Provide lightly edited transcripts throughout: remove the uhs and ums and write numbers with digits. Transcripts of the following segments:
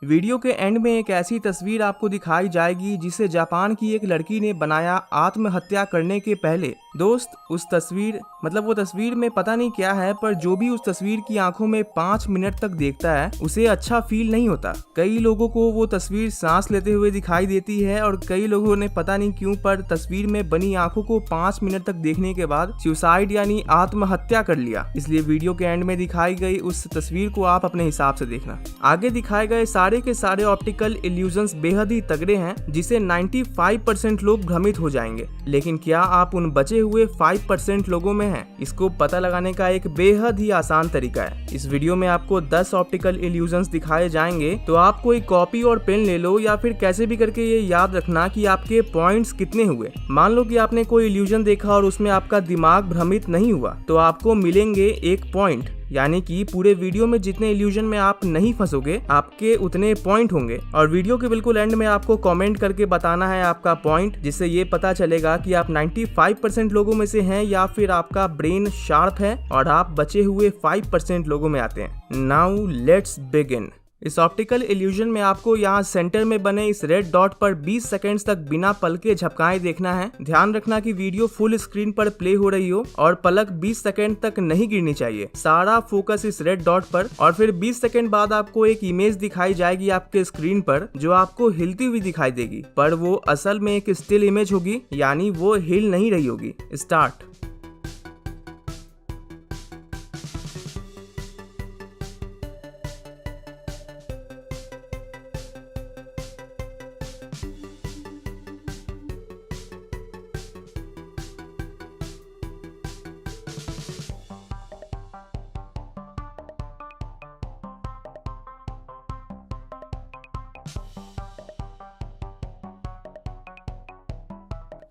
Video के and में एक ऐसी तस्वीर आपको दिखाई जाएगी जिसे जापान की एक लड़की ने बनाया आत्महत्या करने के पहले। दोस्त उस तस्वीर वो तस्वीर में पता नहीं क्या है, पर जो भी उस तस्वीर की आंखों में 5 मिनट तक देखता है उसे अच्छा फील नहीं होता। कई लोगों को वो तस्वीर सांस लेते हुए दिखाई देती है और कई लोगों ने पता नहीं क्यों पर तस्वीर में बनी आंखों को 5 मिनट तक देखने के बाद सुसाइड यानी आत्महत्या कर लिया। इसलिए वीडियो के एंड में दिखाई गई उस तस्वीर को आप अपने हिसाब से देखना। आगे दिखाए गए सारे के सारे ऑप्टिकल इल्यूजन्स बेहद ही तगड़े हैं जिसे 95% लोग भ्रमित हो जाएंगे। लेकिन क्या आप उन बचे हुए 5% लोगों में हैं? इसको पता लगाने का एक बेहद ही आसान तरीका है। इस वीडियो में आपको 10 ऑप्टिकल इल्यूजन्स दिखाए जाएंगे, तो आप कोई कॉपी और पेन ले लो या फिर कैसे भी करके ये याद रखना कि आपके पॉइंट्स कितने हुए। मान लो कि आपने कोई इल्यूजन देखा और उसमें आपका दिमाग भ्रमित नहीं हुआ तो आपको मिलेंगे 1 पॉइंट, यानी कि पूरे वीडियो में जितने इल्यूजन में आप नहीं फंसोगे आपके उतने पॉइंट होंगे। और वीडियो के बिल्कुल एंड में आपको कमेंट करके बताना है आपका पॉइंट, जिससे ये पता चलेगा कि आप 95% लोगों में से हैं या फिर आपका ब्रेन शार्प है और आप बचे हुए 5% लोगों में आते हैं। Now let's begin. इस ऑप्टिकल इल्यूजन में आपको यहाँ सेंटर में बने इस रेड डॉट पर 20 सेकंड्स तक बिना पलके झपकाए देखना है। ध्यान रखना कि वीडियो फुल स्क्रीन पर प्ले हो रही हो और पलक 20 सेकंड तक नहीं गिरनी चाहिए। सारा फोकस इस रेड डॉट पर, और फिर 20 सेकंड बाद आपको एक इमेज दिखाई जाएगी आपके स्क्रीन पर जो आपको हिलती हुई दिखाई देगी, पर वो असल में एक स्टिल इमेज होगी, यानी वो हिल नहीं रही होगी। स्टार्ट।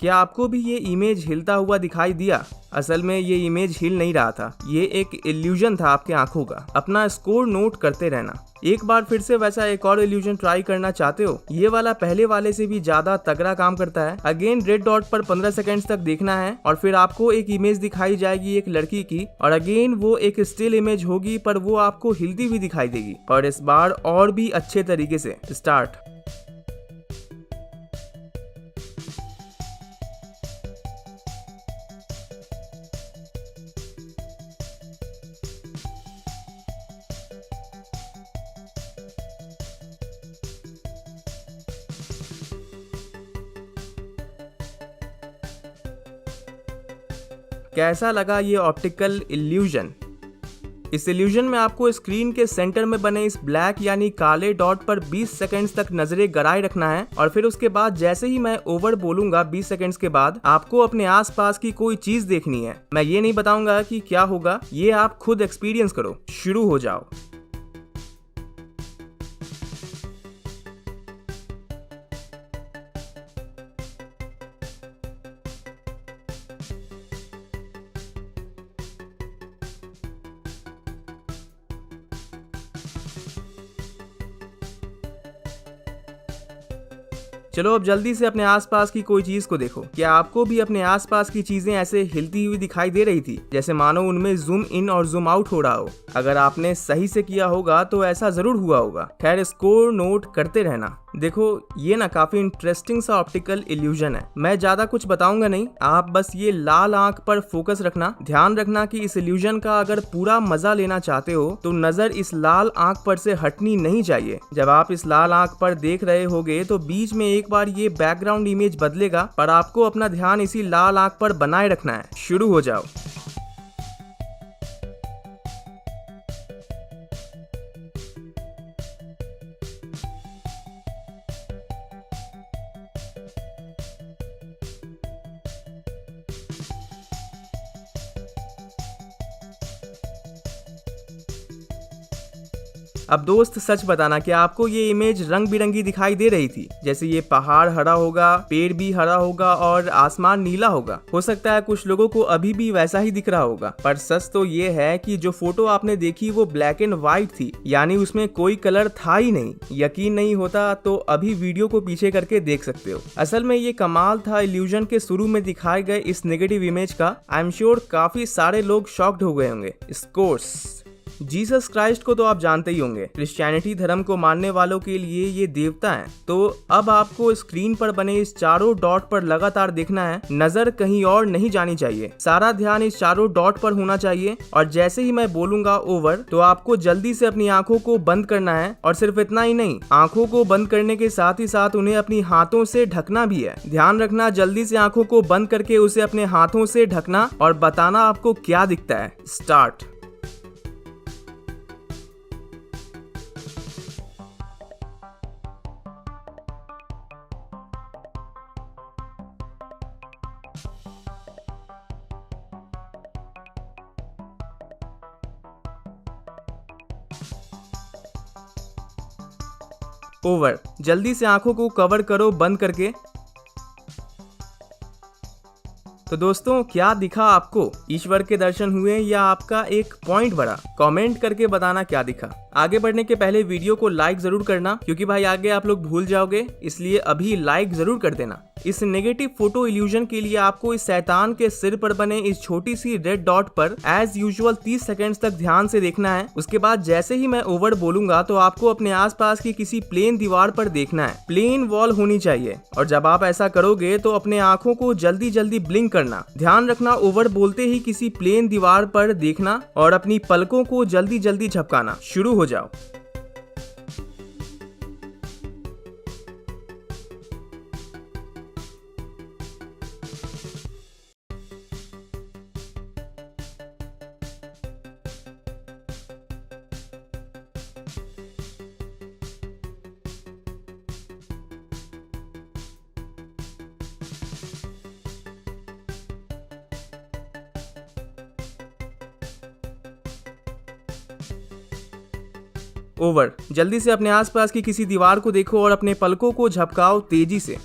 क्या आपको भी ये इमेज हिलता हुआ दिखाई दिया? असल में ये इमेज हिल नहीं रहा था, ये एक इल्यूजन था आपके आंखों का। अपना स्कोर नोट करते रहना। एक बार फिर से वैसा एक और इल्यूजन ट्राई करना चाहते हो? ये वाला पहले वाले से भी ज्यादा तगड़ा काम करता है। अगेन रेड डॉट पर 15 सेकंड्स तक देखना है और फिर आपको एक इमेज दिखाई जाएगी एक लड़की की, और अगेन वो एक स्टिल इमेज होगी पर वो आपको हिलती हुई दिखाई देगी, और इस बार और भी अच्छे तरीके से। स्टार्ट। कैसा लगा ये ऑप्टिकल इल्यूजन? इस इल्यूजन में आपको स्क्रीन के सेंटर में बने इस ब्लैक यानी काले डॉट पर 20 सेकंड्स तक नजरें गड़ाए रखना है, और फिर उसके बाद जैसे ही मैं ओवर बोलूंगा 20 सेकंड्स के बाद आपको अपने आसपास की कोई चीज देखनी है। मैं ये नहीं बताऊंगा कि क्या होगा, ये आप खुद एक्सपीरियंस करो। शुरू हो जाओ। चलो अब जल्दी से अपने आसपास की कोई चीज को देखो। क्या आपको भी अपने आसपास की चीजें ऐसे हिलती हुई दिखाई दे रही थी, जैसे मानो उनमें जूम इन और जूम आउट हो रहा हो? अगर आपने सही से किया होगा तो ऐसा जरूर हुआ होगा। खैर, स्कोर नोट करते रहना। देखो ये ना काफी इंटरेस्टिंग सा ऑप्टिकल इल्यूजन है। मैं ज्यादा कुछ बताऊंगा नहीं, आप बस ये लाल आंख पर फोकस रखना। ध्यान रखना कि इस इल्यूजन का अगर पूरा मजा लेना चाहते हो तो नजर इस लाल आंख पर से हटनी नहीं चाहिए। जब आप इस लाल आंख पर देख रहे होगे तो बीच में एक बार ये बैकग्राउंड इमेज बदलेगा, पर आपको अपना ध्यान इसी लाल आंख पर बनाए रखना है। शुरू हो जाओ। अब दोस्त सच बताना, क्या आपको ये इमेज रंग बिरंगी दिखाई दे रही थी? जैसे ये पहाड़ हरा होगा, पेड़ भी हरा होगा और आसमान नीला होगा। हो सकता है कुछ लोगों को अभी भी वैसा ही दिख रहा होगा, पर सच तो ये है कि जो फोटो आपने देखी वो ब्लैक एंड व्हाइट थी, यानी उसमें कोई कलर था ही नहीं। यकीन नहीं होता तो अभी वीडियो को पीछे करके देख सकते हो। असल में ये कमाल था इल्यूजन के शुरू में दिखाए गए इस नेगेटिव इमेज का। आई एम श्योर काफी सारे लोग शॉक्ड हो गए होंगे। स्कोर्स जीसस क्राइस्ट को तो आप जानते ही होंगे, क्रिश्चियनिटी धर्म को मानने वालों के लिए ये देवता हैं। तो अब आपको स्क्रीन पर बने इस चारों डॉट पर लगातार देखना है, नजर कहीं और नहीं जानी चाहिए, सारा ध्यान इस चारों डॉट पर होना चाहिए। और जैसे ही मैं बोलूंगा ओवर, तो आपको जल्दी से अपनी आंखों को बंद करना है। और सिर्फ इतना ही नहीं, आंखों को बंद करने के साथ ही साथ उन्हें अपनी हाथों से ढकना भी है। ध्यान रखना, जल्दी से आंखों को बंद करके उसे अपने हाथों से ढकना और बताना आपको क्या दिखता है। स्टार्ट। ओवर। जल्दी से आंखों को कवर करो बंद करके। तो दोस्तों, क्या दिखा आपको? ईश्वर के दर्शन हुए या आपका एक पॉइंट बढ़ा? कमेंट करके बताना क्या दिखा। आगे बढ़ने के पहले वीडियो को लाइक जरूर करना, क्योंकि भाई आगे आप लोग भूल जाओगे, इसलिए अभी लाइक जरूर कर देना। इस नेगेटिव फोटो इल्यूजन के लिए आपको इस शैतान के सिर पर बने इस छोटी सी रेड डॉट पर एज यूजुअल 30 सेकंड्स तक ध्यान से देखना है। उसके बाद जैसे ही मैं ओवर बोलूंगा तो आपको अपने आसपास की किसी प्लेन दीवार पर देखना है। प्लेन वॉल होनी चाहिए। और जब आप ऐसा करोगे तो अपने आंखों को जल्दी जल्दी ब्लिंक करना। ध्यान रखना, ओवर बोलते ही किसी प्लेन दीवार पर देखना और अपनी पलकों को जल्दी जल्दी झपकाना। शुरू हो जाओ। ओवर। जल्दी से अपने आसपास की किसी दीवार को देखो और अपने पलकों को झपकाओ तेजी से।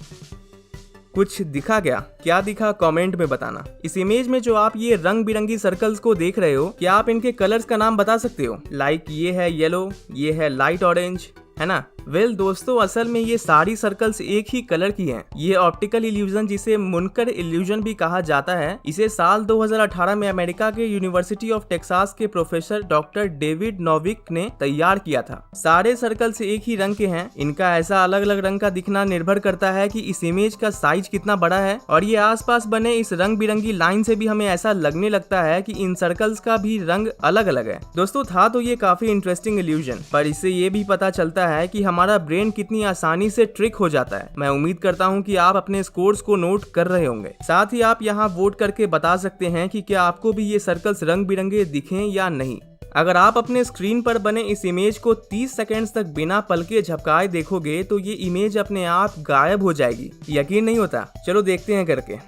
कुछ दिखा क्या दिखा कमेंट में बताना। इस इमेज में जो आप ये रंग बिरंगी सर्कल्स को देख रहे हो, क्या आप इनके कलर्स का नाम बता सकते हो? लाइक ये है येलो, ये है लाइट ऑरेंज, है ना? वेल दोस्तों, असल में ये सारी सर्कल्स एक ही कलर की हैं। ये ऑप्टिकल इल्यूजन, जिसे मुनकर इल्यूजन भी कहा जाता है, इसे साल 2018 में अमेरिका के यूनिवर्सिटी ऑफ टेक्सास के प्रोफेसर डॉक्टर डेविड नोविक ने तैयार किया था। सारे सर्कल्स एक ही रंग के हैं। इनका ऐसा अलग अलग रंग का दिखना निर्भर करता है कि इस इमेज का साइज कितना बड़ा है। और ये आसपास बने इस रंग बिरंगी लाइन से भी हमें ऐसा लगने लगता है कि इन सर्कल्स का भी रंग अलग अलग है। दोस्तों, था तो ये काफी इंटरेस्टिंग इल्यूजन, पर इससे ये भी पता चलता है कि हमारा ब्रेन कितनी आसानी से ट्रिक हो जाता है। मैं उम्मीद करता हूं कि आप अपने स्कोर्स को नोट कर रहे होंगे। साथ ही आप यहां वोट करके बता सकते हैं कि क्या आपको भी ये सर्कल्स रंग बिरंगे दिखें या नहीं। अगर आप अपने स्क्रीन पर बने इस इमेज को 30 सेकंड्स तक बिना पलके झपकाए देखोगे तो ये इमेज अपने आप गायब हो जाएगी। यकीन नहीं होता? चलो देखते हैं करके।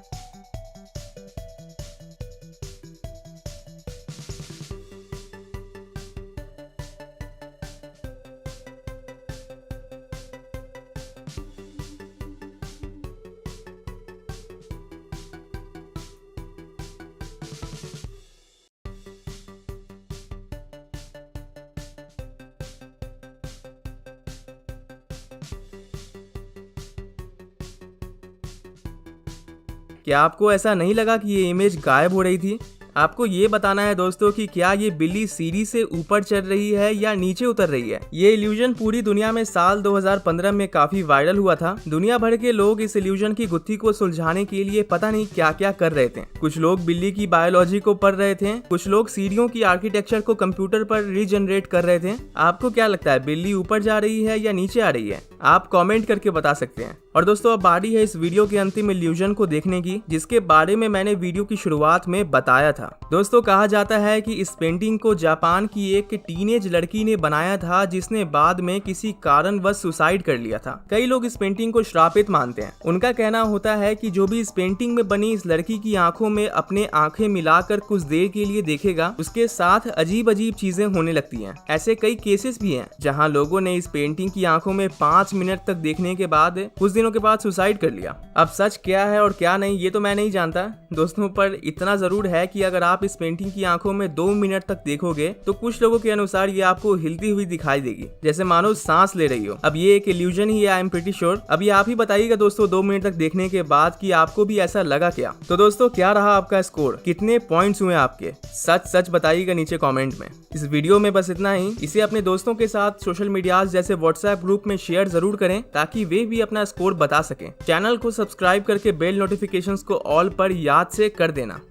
क्या आपको ऐसा नहीं लगा कि ये इमेज गायब हो रही थी? आपको ये बताना है दोस्तों कि क्या ये बिल्ली सीढ़ी से ऊपर चढ़ रही है या नीचे उतर रही है। ये इल्यूजन पूरी दुनिया में साल 2015 में काफी वायरल हुआ था। दुनिया भर के लोग इस इल्यूजन की गुत्थी को सुलझाने के लिए पता नहीं क्या क्या कर रहे थे। कुछ लोग बिल्ली की बायोलॉजी को पढ़ रहे थे, कुछ लोग सीढ़ियों की आर्किटेक्चर को कंप्यूटर पर रीजनरेट कर रहे थे। आपको क्या लगता है, बिल्ली ऊपर जा रही है या नीचे आ रही है? आप कमेंट करके बता सकते हैं। और दोस्तों, अब बारी है इस वीडियो के अंतिम इल्यूजन को देखने की, जिसके बारे में मैंने वीडियो की शुरुआत में बताया था। दोस्तों, कहा जाता है कि इस पेंटिंग को जापान की एक टीनेज लड़की ने बनाया था, जिसने बाद में किसी कारणवश सुसाइड कर लिया था। कई लोग इस पेंटिंग को श्रापित मानते हैं। उनका कहना होता है कि जो भी इस पेंटिंग में बनी इस लड़की की आंखों में अपने आंखें मिलाकर कुछ देर के लिए देखेगा, उसके साथ अजीब अजीब चीजें होने लगती हैं। ऐसे कई केसेस भी हैं जहां लोगों ने इस पेंटिंग की आंखों में 5 मिनट तक देखने के बाद कुछ दिनों के बाद सुसाइड कर लिया। अब सच क्या है और क्या नहीं ये तो मैं नहीं जानता दोस्तों, पर इतना जरूर है कि अगर आप आप इस पेंटिंग की आंखों में 2 मिनट तक देखोगे तो कुछ लोगों के अनुसार ये आपको हिलती हुई दिखाई देगी, जैसे मानो सांस ले रही हो। अब ये एक इल्यूजन ही है, आई एम प्रीटी श्योर। अभी आप ही बताइएगा दोस्तों 2 मिनट तक देखने के बाद कि आपको भी ऐसा लगा क्या। तो दोस्तों क्या रहा आपका स्कोर, कितने पॉइंट्स हुए आपके, सच सच बताइएगा नीचे कमेंट में। इस वीडियो में बस इतना ही। इसे अपने दोस्तों के साथ सोशल मीडिया जैसे व्हाट्सएप ग्रुप में शेयर जरूर करें ताकि वे भी अपना स्कोर बता सकें। चैनल को सब्सक्राइब करके बेल नोटिफिकेशंस को ऑल पर याद से कर देना।